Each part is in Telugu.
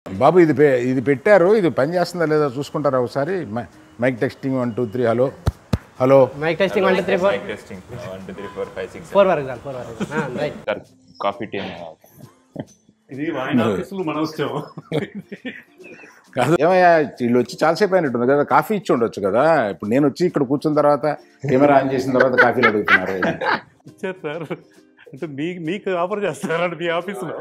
బాబు ఇది పెట్టారు, ఇది పని చేస్తుందా లేదా చూసుకుంటారా ఒకసారి? Mike testing 1 2 3 hello hello mike testing 1 2 3 4 mike testing 1 2 3 4 5 6 4 వరకు సార్ 4 వరకు రైట్ సార్ కాఫీ టీ ఇది వాయిన్ ఆఫీసులు మన వచ్చాము కాదు ఏమయ్యా, వీళ్ళు వచ్చి చాలాసేపు అయినట్టుంది కదా, కాఫీ ఇచ్చి ఉండొచ్చు కదా. ఇప్పుడు నేను వచ్చి ఇక్కడ కూర్చున్న తర్వాత కెమెరా ఆన్ చేసిన తర్వాత కాఫీలు అడుగుతున్నారు. ఇచ్చారు సార్. అంటే మీకు ఆఫర్ చేస్తారంటే మీ ఆఫీసులో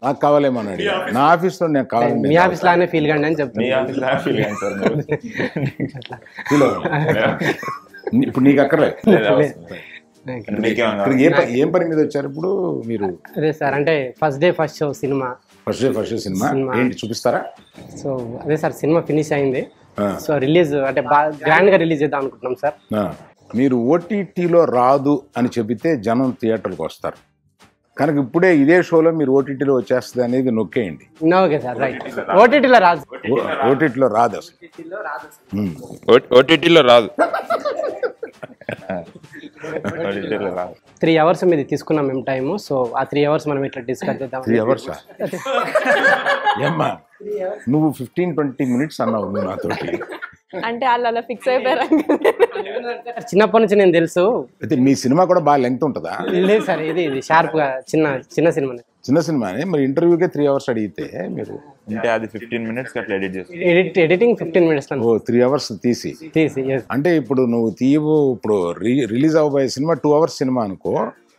నాకు కావాలేమో అని అడిగా. నా ఆఫీస్లో నేను కావాలి, మీ ఆఫీస్ లానే ఫీల్ కండి అని మీ చెప్తాను. ఆఫీస్ లా ఫీల్ అయ్యింది సార్ మీరు. ఫీల్ ఇప్పుడు నీకు అక్కర్లేదు. మీకేమన్నా ఇక్కడికి ఏం పని మీద వచ్చారు ఇప్పుడు మీరు? అదే సార్, అంటే first day first show cinema. First cinema ఏంటి చూపిస్తారా? సో అదే సార్, సినిమా ఫినిష్ అయింది. ఆ. సో రిలీజ్ అంటే బాగా గ్రాండ్ గా రిలీజ్ చేద్దాం అనుకుంటున్నాం సార్. మీరు ఓటీటీలో రాదు అని చెబితే జనం థియేటర్కి వస్తారు కనుక ఇప్పుడే ఇదే షోలో మీరు ఓటీటీలో వచ్చేస్తుంది అనేది నొక్కేయండి. Okay sir, right. ఓటీటీలో రాదు, ఓటీటీలో రాదు అసలు. ఓటీటీలో రాదు. 3 అవర్స్ మీద తీసుకున్నాం మేము టైము. సో ఆ 3 అవర్స్ మనం ఇట్లా డిస్కస్ చేద్దాం. 3 అవర్స్ ఏమ్మా, నువ్వు 15-20 మినిట్స్ అన్నావు నువ్వు నాతోటి. అంటే వాళ్ళు అలా ఫిక్స్ అయిపోయారు. చిన్నప్పటి నుంచి నేను తెలుసు. అయితే మీ సినిమా కూడా బాగా లెంగ్త్ ఉంటుందా? లేదు సార్, ఇది షార్ప్ గా చిన్న సినిమా. చిన్న సినిమానే మరి ఇంటర్వ్యూకే 3 అవర్స్ అడిగితే మీరు అంటే అది 15 మినిట్స్ అట్లా ఎడిట్ చేస్తాం. ఎడిటింగ్ 15 మినిట్స్ 3 అవర్స్ తీసి yes. అంటే ఇప్పుడు నువ్వు ఇప్పుడు రిలీజ్ అవ్వబోయే సినిమా 2 అవర్స్ సినిమా అనుకో,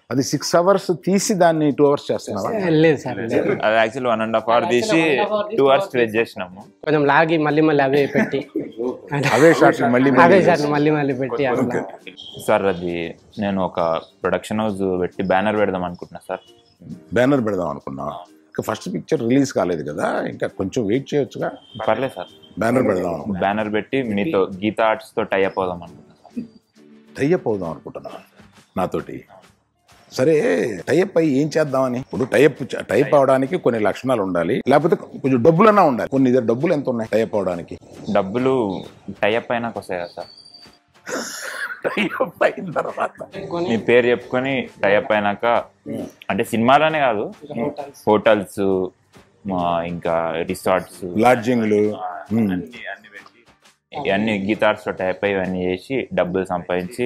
అది 6 అవర్స్ తీసి దాన్ని 2 అవర్స్ చేస్తున్నావా? లేదు సార్, లేదు. అది యాక్చువల్లీ 1.5 అవర్ తీసి 2 అవర్స్ స్ట్రెచ్ చేసినాము. కొంచెం లాగి మళ్ళీ అవే పెట్టి అవే షాట్లు మళ్ళీ పెట్టి అట్లా. సార్ అది నేను ఒక ప్రొడక్షన్ హౌస్ పెట్టి బ్యానర్ పెడదాం అనుకుంటున్నా సార్. బ్యానర్ పెడదాం అనుకున్నా. ఇంకా ఫస్ట్ పిక్చర్ రిలీజ్ కాలేదు కదా, ఇంకా కొంచెం వెయిట్ చేయొచ్చుగా. పర్లేదు సార్, బ్యానర్ పెడదాం అనుకున్నా. బ్యానర్ పెట్టి మీతో గీతా ఆర్ట్స్ తో టైఅప్ అవుదాం అనుకుంటున్నా సార్. టైఅప్ అవుదాం అనుకుంటున్నా నాతోటి. సరే, టైఅప్ అయ్యి ఏం చేద్దామని? ఇప్పుడు టైప్ అవడానికి కొన్ని లక్షణాలు ఉండాలి, లేకపోతే కొంచెం డబ్బులన్నా ఉండాలి. కొన్ని ఇద్దరు డబ్బులు ఎంత ఉన్నాయి టైప్ అవడానికి? డబ్బులు టైఅప్ అయినాక వస్తాయి కదా సార్. టైఅప్ అయిన తర్వాత మీ పేరు చెప్పుకొని టైఅప్ అయినాక, అంటే సినిమాలోనే కాదు, హోటల్స్ ఇంకా రిసార్ట్స్, లాడ్జింగ్లు ఇవన్నీ గీతార్స్ తో టైప్ అయ్యి ఇవన్నీ చేసి డబ్బులు సంపాదించి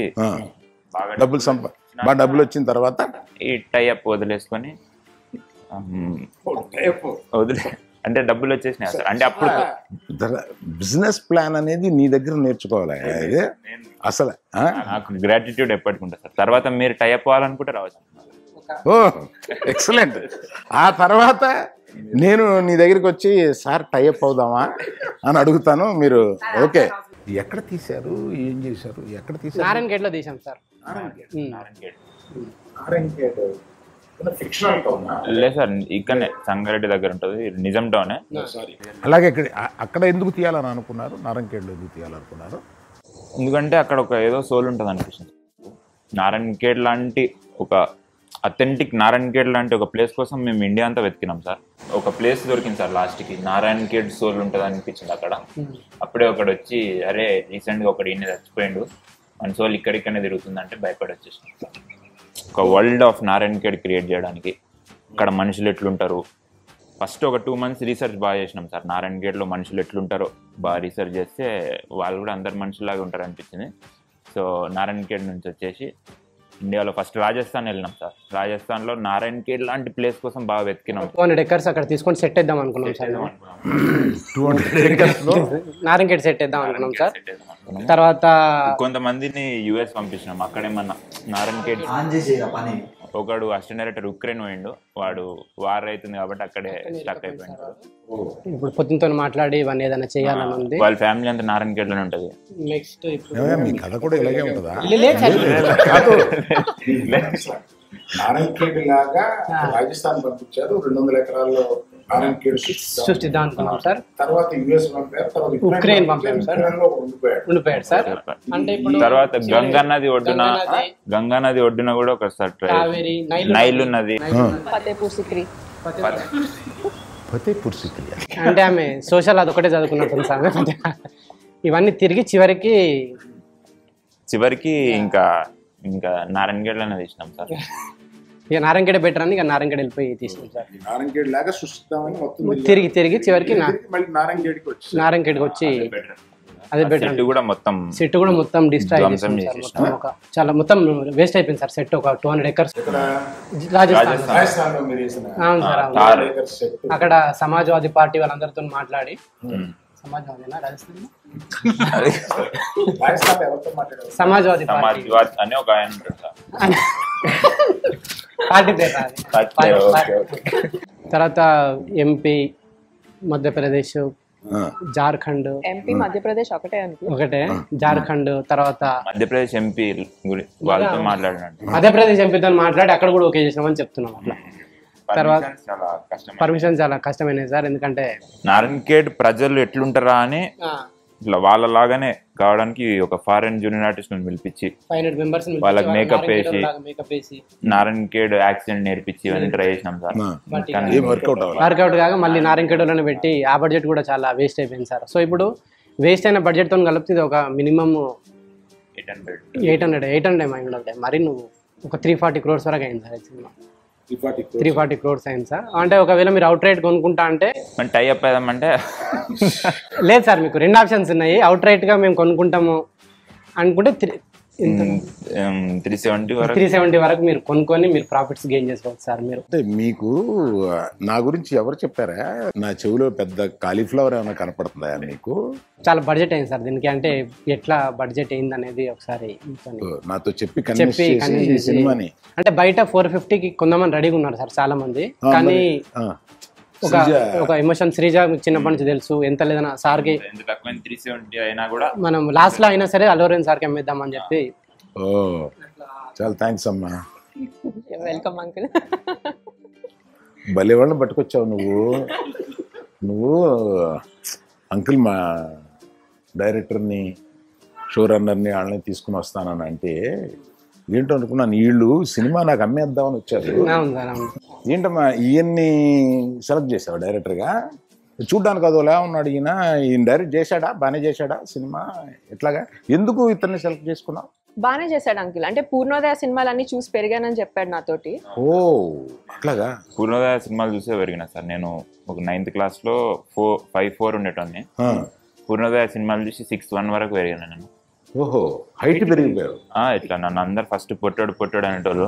బాగా డబ్బులు వచ్చిన తర్వాత ఈ టైఅప్ వదిలేసుకొని అంటే డబ్బులు వచ్చేసినాయి సార్. అంటే అప్పుడు బిజినెస్ ప్లాన్ అనేది నీ దగ్గర నేర్చుకోవాలి అసలు. నాకు గ్రాటిట్యూడ్ ఎప్పటికి ఉంటుంది సార్. తర్వాత మీరు టైఅప్ అవ్వాలనుకుంటే రావచ్చు. ఓ ఎక్సలెంట్. ఆ తర్వాత నేను నీ దగ్గరికి వచ్చి సార్ టైఅప్ అవుదామా అని అడుగుతాను. మీరు ఓకే. ఎక్కడ తీశారు, ఏం చేశారు, ఎక్కడ తీశారు? నారాయణ గేట్ లో తీసాం సార్. లేదు సార్, ఇక్కడనే సంగారెడ్డి దగ్గర ఉంటుంది, నిజాం టౌనే. అలాగే అక్కడ ఎందుకు తీయాలని అనుకున్నారు? నారాయణఖేడ్లో ఎందుకు తీయాలనుకున్నారు? ఎందుకంటే అక్కడ ఒక ఏదో సోల్ ఉంటుంది అనిపిస్తుంది. నారాయణఖేడ్ లాంటి ఒక అథెంటిక్ నారాయణఖేడ్ లాంటి ఒక ప్లేస్ కోసం మేము ఇండియా అంతా వెతికినాం సార్. ఒక ప్లేస్ దొరికింది సార్ లాస్ట్కి, నారాయణఖేడ్ సోల్ ఉంటుంది అనిపించింది అక్కడ. అప్పుడే ఒకడు వచ్చి, అరే రీసెంట్గా ఒకడు ఈయన చచ్చిపోయిండు, మన సోల్ ఇక్కడిక్కడనే తిరుగుతుందంటే భయపడి వచ్చేసినాం సార్. ఒక వరల్డ్ ఆఫ్ నారాయణఖేడ్ క్రియేట్ చేయడానికి అక్కడ మనుషులు ఎట్లుంటారు, ఫస్ట్ ఒక 2 months రీసెర్చ్ బాగా చేసినాం సార్. నారాయణఖేడ్లో మనుషులు ఎట్లుంటారో బాగా రీసెర్చ్ చేస్తే వాళ్ళు కూడా అందరు మనుషులాగా ఉంటారు అనిపించింది. సో నారాయణఖేడ్ నుంచి వచ్చేసి ఇండియాలో ఫస్ట్ రాజస్థాన్ వెళ్ళినాం సార్. రాజస్థాన్లో నారాయణఖేడ్ లాంటి ప్లేస్ కోసం బాగా వెతికినాం. 200 acres అక్కడ తీసుకొని సెట్ చేద్దాం అనుకున్నాం సార్. 200 acres నారాయణఖేడ్ సెట్ చేద్దాం అనుకున్నాం సార్. తర్వాత కొంతమందిని యుఎస్ పంపించినాం. అక్కడేమన్నా నారాయణఖేడ్ ఒకడు అసిస్టెంట్ డైరెక్టర్ ఉక్రెయిన్ పోయిండు, వాడు వార్ అవుతుంది కాబట్టి అక్కడే స్టక్ అయిపోయిండు. ఇప్పుడు పొద్దుతో మాట్లాడి ఇవన్నీ ఏదైనా చేయాలని ఉంది. వాళ్ళ ఫ్యామిలీ అంతా నారాయణఖేడ్లోనే ఉంటుంది. నెక్స్ట్ మీ కథ కూడా ఇలాగే ఉంటుందా? నారాయణఖేడ్ లాగా రాజస్థాన్ పంపించారు, 200 ఎకరాల్లో నారాయణఖేడ్ సృష్టిద్దాం అనుకున్నాం సార్. తర్వాత యుఎస్ పంపారు, తర్వాత ఉక్రెయిన్ పంపారు సార్. ఉండిపోయాడు సార్. అంటే ఇప్పుడు తర్వాత గంగా నది ఒడ్డున కూడా ఒకసారి నైల్ ఉన్నది. ఫతేపూర్ సిక్రీ అంటే ఆమె సోషల్ అదొకటే చదువుకున్నట్టుంది సార్. ఇవన్నీ తిరిగి చివరికి ఇంకా నారాయణఖేడ్లోనే తీసినాం సార్. ఇక నారాయణగేడ్ బెటర్ అని ఇక నారాయణగేడ్ వెళ్ళిపోయి తీసుకున్నాం సార్. నారాయణగేడ్ లాగా సృష్టిద్దామని మొత్తం తిరిగి చివరికి మళ్ళీ నారాయణగేడ్కి వచ్చి నారాయణగేడ్కి వచ్చి అదే బెటర్. సెట్ కూడా మొత్తం డిస్ట్రాయ్ ధ్వంసం మొత్తం చాలా మొత్తం వేస్ట్ అయిపోయింది సార్. సెట్ ఒక 200 acres రాజస్థాన్. రాజస్థాన్లో మీరు వేసిన అవును సార్, అవును. తార్. సెట్ అక్కడ సమాజ్వాదీ పార్టీ వాళ్ళందరితో మాట్లాడి సమాజ్వాదీనా రాజస్థాన్ రాజస్థాన్ ఎవరితో మాట్లాడారు? సమాజ్వాదీ పార్టీ సమాజ్వాద్ అని ఒక ఆయన ఉంటాడు సార్. పార్టీ పేరు రాదు. Okay, okay. తర్వాత ఎంపీ మధ్యప్రదేశ్, జార్ఖండ్ ఎంపీ మధ్యప్రదేశ్ ఒకటే అనుకో. ఒకటే, జార్ఖండ్ తర్వాత మధ్యప్రదేశ్ ఎంపీ వాళ్ళతో మాట్లాడినట్టు మధ్యప్రదేశ్ ఎంపీతో మాట్లాడి అక్కడ కూడా ఓకే చేసినామని చెప్తున్నాం. అట్లా తర్వాత చాలా కష్టం. పర్మిషన్ చాలా కష్టమైనది సార్. ఎందుకంటే నారాయణఖేడ్ ప్రజలు ఎట్లుంటారా అని ఇట్లా వాళ్ళలాగానే కావడానికి ఒక ఫారెన్ జూనియర్ ఆర్టిస్ట్ పిలిపించి 500 members వాళ్ళకి మేకప్ మేకప్ వేసి నారాయణఖేడ్ యాక్సిడెంట్ నేర్పించి ఇవన్నీ ట్రై చేసినాం సార్. ఏం వర్కౌట్ అవ్వాలి. వర్కౌట్ కాగా మళ్ళీ నారాయణఖేడ్లోనే పెట్టి ఆ బడ్జెట్ కూడా చాలా వేస్ట్ అయిపోయింది సార్. సో ఇప్పుడు వేస్ట్ అయిన బడ్జెట్తో కలిపితే ఇది ఒక మినిమం 800 ఏమై ఉండదు. మరి నువ్వు ఒక 340 crores వరకు అయింది సార్. సినిమా 340 crores అయింది సార్. అంటే ఒకవేళ మీరు అవుట్ రైట్ కొనుక్కుంటా అంటే టై అప్ అయ్యామంటే లేదు సార్, మీకు 2 ఆప్షన్స్ ఉన్నాయి. అవుట్ రైట్ గా మేము కొనుక్కుంటాము అనుకుంటే 370 వరకు మీరు కొనుక్కొని మీరు ప్రాఫిట్స్ గెయిన్ చేసుకోవచ్చు సార్. మీరు అంటే మీకు నా గురించి ఎవరు చెప్పారా? నా చెవిలో పెద్ద కాలీఫ్లవర్ ఏమైనా కనపడుతుందా మీకు? చాలా బడ్జెట్ అయింది సార్ దీనికి. అంటే ఎట్లా బడ్జెట్ అయింది అనేది ఒకసారి నాతో చెప్పి కన్విన్స్ చేసి ఈ సినిమాని అంటే బయట 450కి కొంతమంది రెడీగా ఉన్నారు సార్ చాలా మంది. కానీ ఒక ఎమోషన్ శ్రీజ మీకు చిన్నప్పటి నుంచి తెలుసు, ఎంత లేదన్నా సార్కి 370 అయినా కూడా మనం లాస్ట్ లో అయినా సరే అలోరెన్ సార్కి అమ్మేద్దామని చెప్పి. ఓ చాలా థ్యాంక్స్ అమ్మా. Welcome uncle. భలే వాళ్ళని పట్టుకొచ్చావు నువ్వు అంకుల్. మా డైరెక్టర్ని, షో రన్నర్ని వాళ్ళని తీసుకుని వస్తానని అంటే ఏంటో అనుకున్నాను. వీళ్ళు సినిమా నాకు అమ్మేద్దామని వచ్చారు. అవును సార్, అవును. ఏంటమ్మా ఈయన్ని సెలెక్ట్ చేసావా డైరెక్టర్గా? చూడ్డానికి అదోలా ఉన్నాడు ఈయన డైరెక్ట్ చేశాడా? బాగానే చేశాడా సినిమా? ఎట్లాగా ఎందుకు ఇతన్ని సెలెక్ట్ చేసుకున్నావు? బాగానే చేశాడు అంకుల్. అంటే పూర్ణోదయ సినిమాలన్నీ చూసి పెరిగానని చెప్పాడు నాతోటి. ఓ అట్లాగా. పూర్ణోదయ సినిమాలు చూసే పెరిగిన సార్. నేను ఒక 9th క్లాస్లో 5'4" ఉండేటోని. పూర్ణోదయ సినిమాలు చూసి 6'1" వరకు పెరిగాను నేను. ఓహో, హైట్ పెరిగిపోయావు. ఇట్లా నన్ను అందరు ఫస్ట్ పొట్టాడు అనేటోళ్ళు.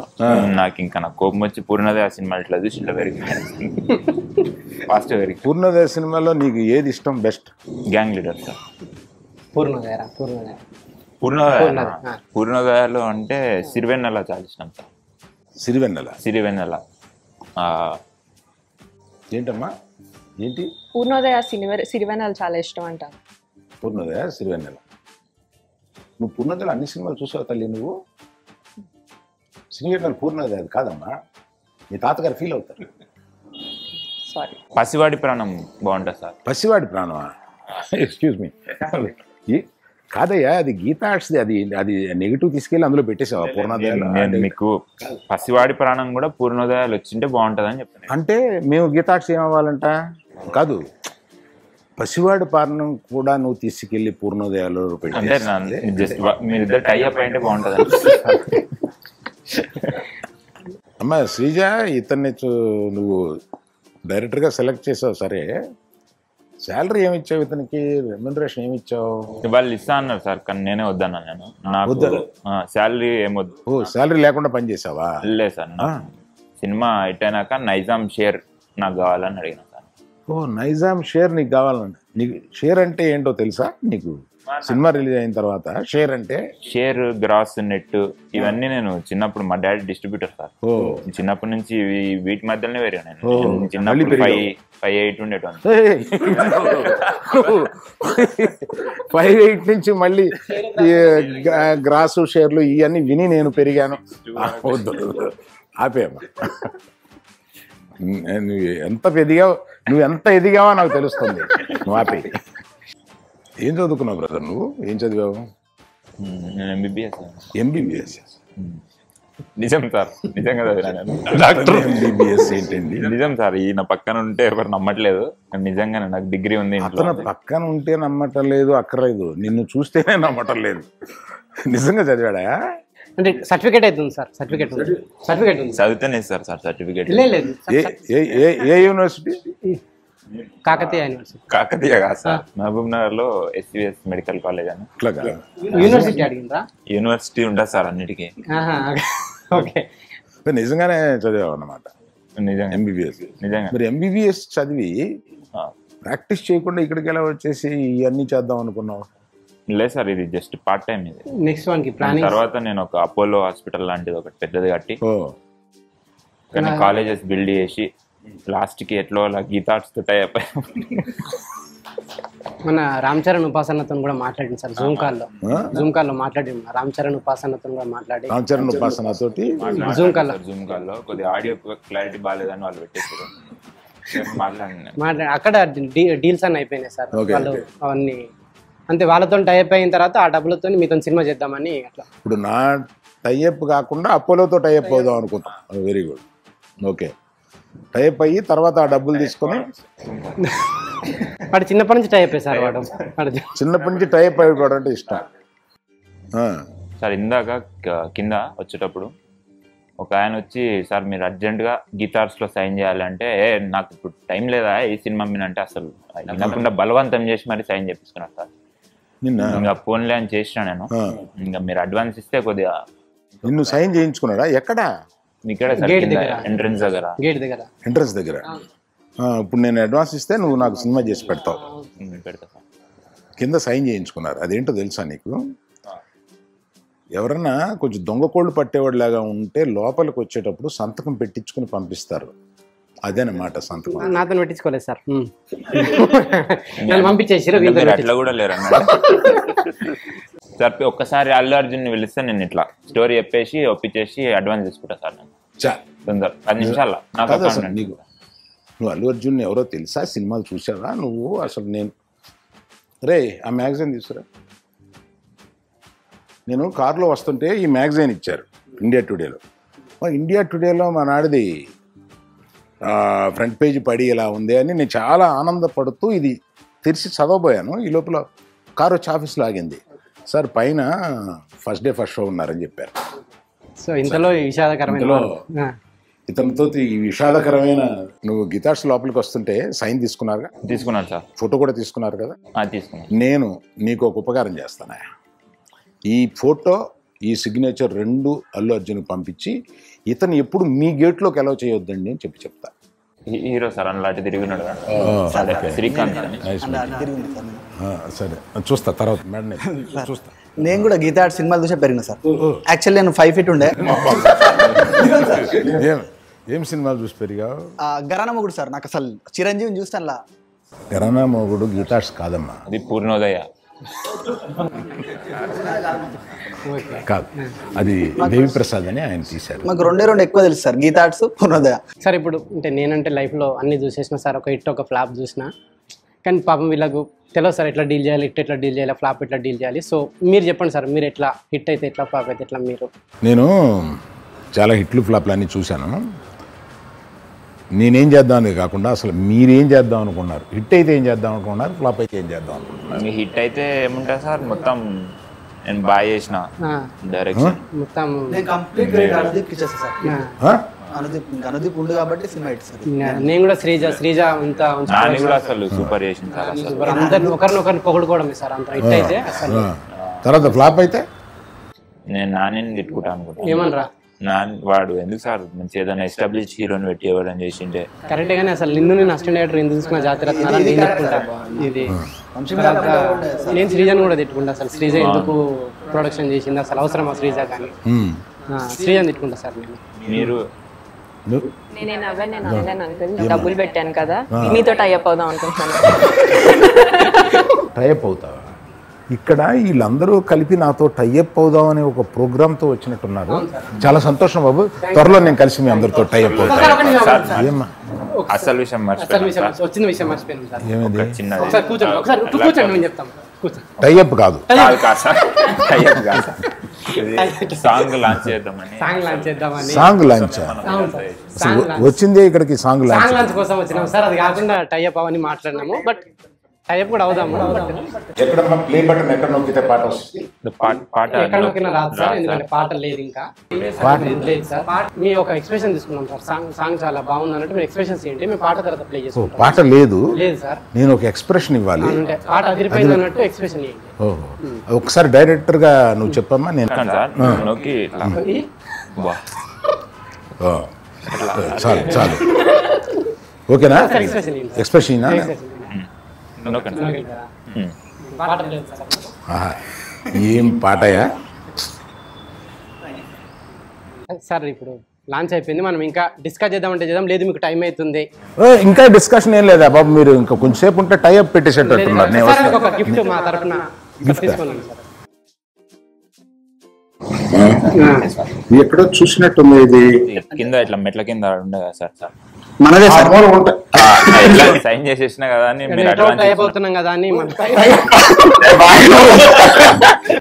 నాకు ఇంకా నాకు కోపం వచ్చి పూర్ణోదయ సినిమాలు ఇట్లా చూసి ఇట్లా పెరిగిపోయాను. ఫాస్ట్ పెరిగి. పూర్ణోదయ సినిమాలో నీకు ఏది ఇష్టం బెస్ట్? Gang leader sir. పూర్ణోదయలో అంటే సిరివెన్నెల చాలా ఇష్టం సార్. సిరివెన్నెల ఏంటమ్మా ఏంటి? పూర్ణోదయ సిరివెన్నెల చాలా ఇష్టం అంటారు. పూర్ణోదయ సిరివెన్నెల. నువ్వు పూర్ణోదయలో అన్ని సినిమాలు చూసావు తల్లి నువ్వు? సినిమా పూర్ణోదయ అది కాదమ్మా, మీ తాతగారు ఫీల్ అవుతారు. సారీ. పసివాడి ప్రాణం బాగుంటుంది సార్. పసివాడి ప్రాణమా? ఎక్స్క్యూజ్ మీ, కాదయ్యా అది గీతా ఆర్ట్స్ది. అది నెగిటివ్ తీసుకెళ్ళి అందులో పెట్టేసావా పూర్ణోదయాలు? నేను మీకు పసివాడి ప్రాణం కూడా పూర్ణోదయాలు వచ్చింటే బాగుంటుంది అని చెప్తాను. అంటే మేము గీతా ఆర్ట్స్ ఏమవ్వాలంట? కాదు, పసివాడి ప్రాణం కూడా నువ్వు తీసుకెళ్లి పూర్ణోదయాలు అంటే జస్ట్ మీరిద్దరు టై అప్ అయితే బాగుంటుంది. అమ్మా శ్రీజ, ఇతన్ని నువ్వు డైరెక్టర్గా సెలెక్ట్ చేసావు సరే, శాలరీ ఏమి ఇచ్చావు ఇతనికి? రెమ్యునరేషన్ ఏమి ఇచ్చావు? వాళ్ళు ఇస్తా అన్నారు సార్, కానీ నేనే వద్దన్నా. నేను నాకు శాలరీ ఏమొద్దు. ఓ, శాలరీ లేకుండా పని చేసావా? లేదు సార్, సినిమా హిట్ అయినాక నైజాం షేర్ నాకు కావాలని అడిగిన సార్. ఓ, నైజాం షేర్ నీకు కావాలండి. నీకు షేర్ అంటే ఏంటో తెలుసా నీకు? సినిమా రిలీజ్ అయిన తర్వాత షేర్ అంటే షేర్, గ్రాస్, నెట్ ఇవన్నీ నేను చిన్నప్పుడు మా డాడీ డిస్ట్రిబ్యూటర్ సార్. చిన్నప్పటి నుంచి వీటి మధ్యలోనే పెరిగా నేను. చిన్నప్పుడు 5'8" ఉండేటోని. 5'8" నుంచి మళ్ళీ గ్రాసు, షేర్లు ఇవన్నీ విని నేను పెరిగాను. ఆపేయమ్మా, నువ్వు ఎంత ఎదిగావో నాకు తెలుస్తుంది. నువ్వు ఆపే. ఏం చదువుకున్నావు బ్రదర్? నువ్వు ఏం చదివావు? ఎంబీబీఎస్. నిజం సార్, నిజంగా చదివాను. డాక్టర్ ఎంబీబీఎస్ ఏంటండి? నిజం సార్, ఈయన పక్కన ఉంటే ఎవరు నమ్మట్లేదు. నిజంగానే నాకు డిగ్రీ ఉంది. అతను పక్కన ఉంటే నమ్మటం లేదు, అక్కర్లేదు. నిన్ను చూస్తేనే నమ్మటం లేదు. నిజంగా చదివాడా? అంటే సర్టిఫికేట్ అయితే ఉంది సార్, సర్టిఫికేట్ ఉంది, సర్టిఫికేట్ ఉంది. చదివితేనే ఇస్తారు సార్ సర్టిఫికేట్. లేదు ఏ యూనివర్సిటీ? కాకతీయ యూనివర్సిటీ. కాకతీయ కాదు సార్, మహబూబ్ నగర్ లో SVS మెడికల్ కాలేజ్ అని. యూనివర్సిటీ అడిగిందా? యూనివర్సిటీ ఉంటుంది సార్ అన్నిటికీ. ఓకే, నిజంగానే చదివావు అన్నమాట. నిజంగా MBBS. నిజంగా. మరి MBBS చదివి ప్రాక్టీస్ చేయకుండా ఇక్కడికి ఎలా వచ్చేసి ఇవన్నీ చేద్దాం అనుకున్నావు? లేదు సార్, ఇది జస్ట్ పార్ట్ టైం. ఇది నెక్స్ట్ వన్ కి ప్లానింగ్. తర్వాత నేను ఒక అపోలో హాస్పిటల్ లాంటిది ఒకటి పెద్దది కట్టి కానీ కాలేజెస్ బిల్డ్ చేసి లాస్ట్ కి ఎట్లో అలా గీతార్ట్స్ తో టైప్ మన రామ్ చరణ్ ఉపాసనతో కూడా మాట్లాడింది సార్, జూమ్ కాల్లో మాట్లాడి రామ్ చరణ్ ఉపాసనతో కూడా మాట్లాడి, రామ్ చరణ్ ఉపాసన తోటి జూమ్ కాల్లో కొద్దిగా ఆడియో క్లారిటీ బాగాలేదని వాళ్ళు పెట్టేసారు. మాట్లాడి అక్కడ డీల్స్ అన్నీ అయిపోయినాయి సార్. వాళ్ళు అవన్నీ అంతే, వాళ్ళతో టైప్ అయిన తర్వాత ఆ డబ్బులతో మీతో సినిమా చేద్దామని అట్లా. ఇప్పుడు నా టైఅప్ కాకుండా అపోలోతో టైఅప్ అవుదాం అనుకుంటాం. Very good. ఓకే, టైప్ అయ్యి తర్వాత ఆ డబ్బులు తీసుకొని వాడు చిన్నప్పటి నుంచి టైప్ సార్. వాడు చిన్నప్పటి నుంచి టైప్ అయిపోవడం అంటే ఇష్టం. సార్ ఇందాక కింద వచ్చేటప్పుడు ఒక ఆయన వచ్చి, సార్ మీరు అర్జెంటుగా గీతార్స్లో సైన్ చేయాలంటే, నాకు ఇప్పుడు టైం లేదా ఈ సినిమా మీద అంటే అసలు వినకుండా బలవంతం చేసి మరి సైన్ చేపిస్తున్నారు సార్. ఇంకా ఫోన్లే అని చేసినా నేను. ఇంకా మీరు అడ్వాన్స్ ఇస్తే కొద్దిగా. నిన్ను సైన్ చేయించుకున్నాడా? ఎక్కడ? ఇక్కడే సార్, ఎంట్రన్స్ దగ్గర. గేట్ దగ్గర, ఎంట్రన్స్ దగ్గర. ఇప్పుడు నేను అడ్వాన్స్ ఇస్తే నువ్వు నాకు సినిమా చేసి పెడతావు. పెడతా సార్. కింద సైన్ చేయించుకున్నారు. అదేంటో తెలుసా నీకు? ఎవరన్నా కొంచెం దొంగ కోళ్ళు పట్టేవాడు లాగా ఉంటే లోపలికి వచ్చేటప్పుడు సంతకం పెట్టించుకుని పంపిస్తారు. అదేనమాట సంతకం. నాతో పెట్టించుకోలేదు సార్, పంపించేసారు. అట్లా కూడా లేరు సార్. ఒక్కసారి అల్లు అర్జున్ పిలిస్తే నేను ఇట్లా స్టోరీ చెప్పేసి ఒప్పించేసి అడ్వాన్స్ తీసుకుంటా సార్. నేను తొందర 10 నిమిషాల్లో నీకు. నువ్వు అల్లు అర్జున్ ఎవరో తెలుసా? సినిమాలు చూసావా నువ్వు? అసలు నేను ఆ మ్యాగజైన్ తీసుకురా. నేను కారులో వస్తుంటే ఈ మ్యాగజైన్ ఇచ్చారు ఇండియా టుడేలో. ఇండియా టుడేలో మా నాడిది ఫ్రంట్ పేజీ పడి ఇలా ఉంది అని నేను చాలా ఆనందపడుతూ ఇది తెరిచి చదవబోయాను. ఈ లోపల కారు వచ్చి ఆఫీస్లో ఆగింది. సార్ పైన ఫస్ట్ డే ఫస్ట్ షో ఉన్నారని చెప్పారు. సో ఇంతలో ఇతనితో ఈ విషాదకరమైన. నువ్వు గీతార్స్ లోపలికి వస్తుంటే సైన్ తీసుకున్నారుగా? తీసుకున్నాను సార్. ఫోటో కూడా తీసుకున్నారు కదా? తీసుకున్నాను. నేను నీకు ఒక ఉపకారం చేస్తాను. ఈ ఫోటో ఈ సిగ్నేచర్ 2 అల్లు అర్జున్కి పంపించి, ఇతను ఎప్పుడు మీ గేట్లోకి ఎలా చేయొద్దండి అని చెప్తా. హీరో సార్ అలాంటి తిరిగినాడు శ్రీకాంత్. సరే చూస్తా తర్వాత మేడం చూస్తా. నేను కూడా గీతా సినిమాలు చూసే పెరిగిన సార్. యాక్చువల్లీ నేను 5 feet ఉండే. ఏం సినిమాలు చూసి పెరిగావు? గరానా మొగుడు సార్. నాకు అసలు చిరంజీవిని చూస్తాను. గరానా మొగుడు గీతార్స్ కాదమ్మా, అది పూర్ణోదయ కాదు, అది దేవి ప్రసాద్ అని ఆయన తీశారు. మాకు 2 ఎక్కువ తెలుసు సార్, గీతా ఆర్ట్స్, పూర్ణోదయ. సార్ ఇప్పుడు అంటే నేనంటే లైఫ్లో అన్ని చూసేసిన సార్. ఒక హిట్ ఒక ఫ్లాప్ చూసిన, కానీ పాపం వీళ్ళకు తెలియదు సార్ ఎట్లా డీల్ చేయాలి, ఎట్లా డీల్ చేయాలి, ఫ్లాప్ ఎట్లా డీల్ చేయాలి. సో మీరు చెప్పండి సార్, మీరు ఎట్లా హిట్ అయితే ఎట్లా, ఫ్లాప్ అయితే ఎట్లా? మీరు. నేను చాలా హిట్లు ఫ్లాప్లు అన్నీ చూశాను. నేనేం చేద్దామని కాకుండా అసలు మీరేం చేద్దాం అనుకున్నారు? హిట్ అయితే ఏం చేద్దాం అనుకున్నారు, ఫ్లాప్ అయితే ఏం చేద్దాం అనుకున్నారు? హిట్ అయితే ఏముంటుంది సార్, మొత్తం నేను బాగా చేసిన డైరెక్షన్ మొత్తం అనుదీప్ ఇచ్చేస్తా సార్. అనుదీప్ ఉండు కాబట్టి సినిమా హిట్ సార్. నేను కూడా శ్రీజ అంతా కూడా అసలు సూపర్ చేసింది సార్. అసలు అందరిని ఒకరినొకరిని పొగడుకోవడమే సార్ అంత హిట్ అయితే. అసలు తర్వాత ఫ్లాప్ అయితే నేను నాని తిట్టుకుంటా అనుకుంటా. ఏమనరా వాడు ఎందుకు సార్ మంచి ఏదైనా ఎస్టాబ్లిష్ హీరోని పెట్టి ఎవరైనా చేసిండే కరెక్టే, కానీ అసలు నిన్ను అసిస్టెంట్ డైరెక్టర్ ఎందుకు తీసుకున్నా జాతిరత్నాలు నేను తిట్టుకుంటా. ఇది నేను శ్రీజని కూడా తిట్టుకుంటా. అసలు శ్రీజ ఎందుకు ప్రొడక్షన్ చేసింది, అసలు అవసరమా శ్రీజ? కానీ శ్రీజని తిట్టుకుంటా సార్ నేను. మీరు నేను అనలేను అంకుల్, డబ్బులు పెట్టాను కదా మీతో టైఅప్ అవుదాం అనుకుంటున్నాను. టైఅప్ అవుతావా? ఇక్కడ వీళ్ళందరూ కలిపి నాతో టైఅప్ అవుదాం అనే ఒక ప్రోగ్రామ్తో వచ్చినట్టున్నారు. చాలా సంతోషం బాబు. త్వరలో నేను కలిసి మీ అందరితో టైఅప్ అవుతాను. ఏమ్మా అసలు విషయం వచ్చిన విషయం మర్చిపోయాను సార్. ఏమైంది? టైఅప్ కాదు, సాంగ్ లాంచ్ చేద్దామని. సాంగ్ లాంచ్ వచ్చిందే ఇక్కడికి. సాంగ్ లాంచ్ కోసం వచ్చినాం సార్. అది కాకుండా టైఅప్ అవన్నీ మాట్లాడినాము. బట్ టైప్ కూడా అవుదాము ఎక్కడమ్మా ప్లే బటన్ ఎక్కడ నొక్కితే పాట వస్తుంది? పాట ఎక్కడ నొక్కినా రాదు సార్, ఎందుకంటే పాట లేదు ఇంకా. లేదు సార్, మీ ఒక ఎక్స్ప్రెషన్ తీసుకున్నాం సార్. సాంగ్ చాలా బాగుంది అన్నట్టు మీరు ఎక్స్ప్రెషన్స్ ఏంటి, మేము పాట తర్వాత ప్లే చేసుకుంటాం. పాట లేదు, లేదు సార్, నేను ఒక ఎక్స్ప్రెషన్ ఇవ్వాలి. అంటే పాట అదిరిపోయింది అన్నట్టు ఎక్స్ప్రెషన్ ఏంటి. ఓహో, ఒకసారి డైరెక్టర్ గా నువ్వు చెప్పమ్మా. నేను సార్ నొక్కి ఇట్లా. బా. ఓ, చాలు చాలు, ఓకేనా? ఎక్స్ప్రెషన్ ఏంటి? ఎక్స్ప్రెషన్ నొక్కండి సార్. పాట లేదు సార్. ఏం పాటయా? సార్ ఇప్పుడు లాంచ్ అయిపోయింది, మనం ఇంకా డిస్కస్ చేద్దామంటే చేద్దాం, లేదు మీకు టైం అవుతుంది. ఇంకా డిస్కషన్ ఏం లేదా బాబు? మీరు ఇంకా కొంచెంసేపు ఉంటే టైఅప్ పెట్టేసేటట్టున్నారు. నేను సార్, ఒక గిఫ్ట్ మా తరఫున తీసుకున్నాను సార్. ఎక్కడో చూసినట్టుంది ఇది. కింద ఇట్లా మెట్ల కింద ఉండే కదా సార్. సార్ మనదే సార్. సైన్ చేసేసిన కదా అని మీరు టైప్ అడ్వాన్స్ అవుతున్నాం కదా అని